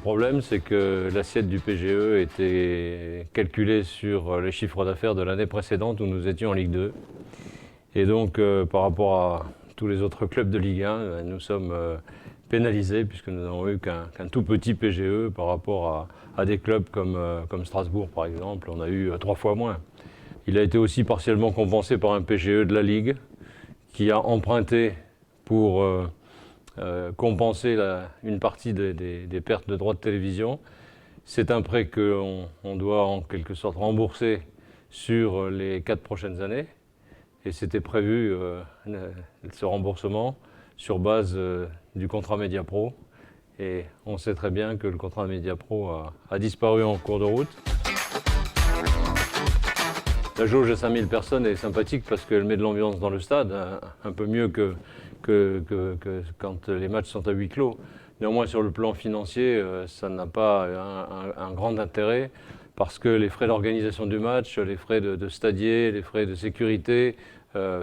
problème, c'est que l'assiette du PGE était calculée sur les chiffres d'affaires de l'année précédente où nous étions en Ligue 2. Et donc, par rapport à tous les autres clubs de Ligue 1, nous sommes pénalisés puisque nous n'avons eu qu'un tout petit PGE par rapport à des clubs comme Strasbourg, par exemple. On a eu 3 fois moins. Il a été aussi partiellement compensé par un PGE de la Ligue qui a emprunté pour compenser une partie des pertes de droits de télévision. C'est un prêt qu'on doit en quelque sorte rembourser sur les 4 prochaines années. Et c'était prévu ce remboursement sur base du contrat Mediapro. Et on sait très bien que le contrat Mediapro a disparu en cours de route. La jauge à 5000 personnes est sympathique parce qu'elle met de l'ambiance dans le stade, un peu mieux que quand les matchs sont à huis clos. Néanmoins, sur le plan financier, ça n'a pas un grand intérêt parce que les frais d'organisation du match, les frais de stadier, les frais de sécurité,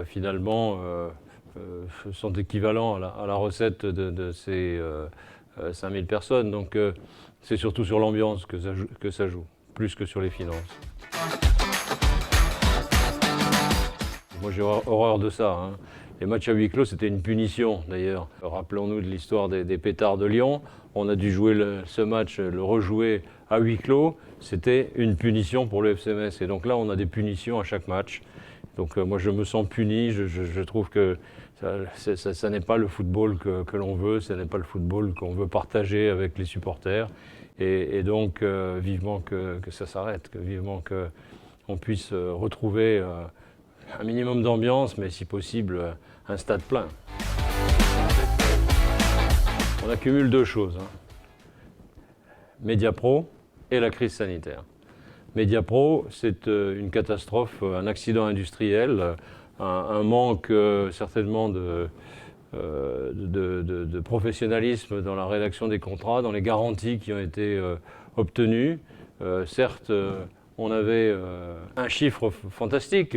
finalement, sont équivalents à la recette de ces 5000 personnes. Donc, c'est surtout sur l'ambiance que ça joue, plus que sur les finances. Moi, j'ai horreur de ça. Hein. Les matchs à huis clos, c'était une punition, d'ailleurs. Rappelons-nous de l'histoire des pétards de Lyon. On a dû jouer ce match, le rejouer à huis clos. C'était une punition pour le FC Metz. Et donc là, on a des punitions à chaque match. Donc moi, je me sens puni. Je trouve que ça n'est pas le football que l'on veut. Ce n'est pas le football qu'on veut partager avec les supporters. Et donc, vivement que ça s'arrête. Vivement qu'on puisse retrouver un minimum d'ambiance, mais si possible, un stade plein. On accumule 2 choses. Hein. Mediapro et la crise sanitaire. Mediapro, c'est une catastrophe, un accident industriel, un manque certainement de professionnalisme dans la rédaction des contrats, dans les garanties qui ont été obtenues. Certes, on avait un chiffre fantastique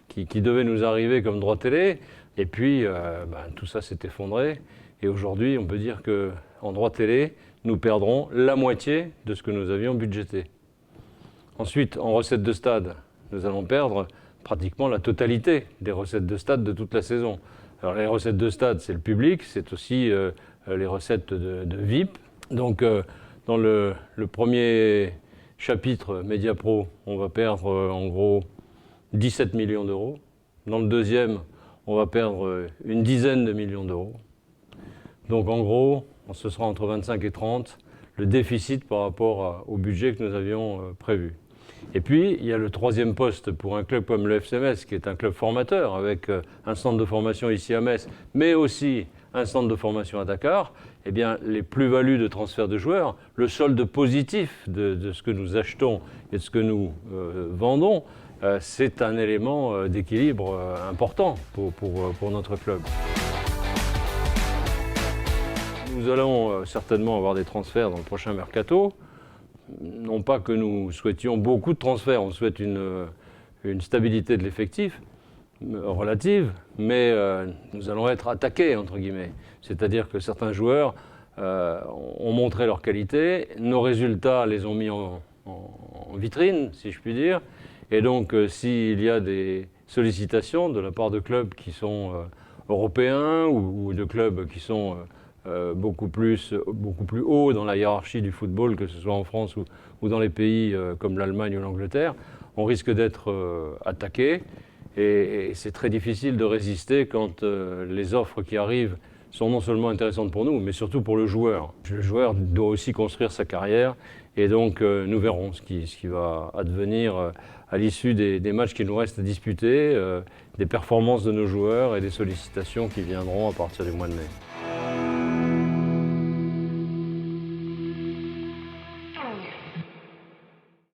qui devait nous arriver comme droit télé, et puis tout ça s'est effondré. Et aujourd'hui, on peut dire qu'en droit télé, nous perdrons la moitié de ce que nous avions budgété. Ensuite, en recettes de stade, nous allons perdre pratiquement la totalité des recettes de stade de toute la saison. Alors les recettes de stade, c'est le public, c'est aussi les recettes de VIP. Donc dans le premier chapitre Mediapro, on va perdre en gros 17 millions d'euros. Dans le deuxième, on va perdre une dizaine de millions d'euros. Donc en gros, ce sera entre 25 et 30 le déficit par rapport au budget que nous avions prévu. Et puis, il y a le troisième poste pour un club comme le FC Metz, qui est un club formateur, avec un centre de formation ici à Metz, mais aussi un centre de formation à Dakar. Eh bien, les plus-values de transfert de joueurs, le solde positif de ce que nous achetons et de ce que nous vendons, c'est un élément d'équilibre important pour notre club. Nous allons certainement avoir des transferts dans le prochain mercato. Non pas que nous souhaitions beaucoup de transferts, on souhaite une stabilité de l'effectif relative, mais nous allons être attaqués, entre guillemets. C'est-à-dire que certains joueurs ont montré leur qualité, nos résultats les ont mis en vitrine, si je puis dire, et donc s'il y a des sollicitations de la part de clubs qui sont européens ou de clubs qui sont beaucoup plus haut dans la hiérarchie du football, que ce soit en France ou dans les pays comme l'Allemagne ou l'Angleterre, on risque d'être attaqué. Et c'est très difficile de résister quand les offres qui arrivent sont non seulement intéressantes pour nous, mais surtout pour le joueur. Le joueur doit aussi construire sa carrière, et donc nous verrons ce qui va advenir à l'issue des matchs qui nous restent à disputer, des performances de nos joueurs et des sollicitations qui viendront à partir du mois de mai.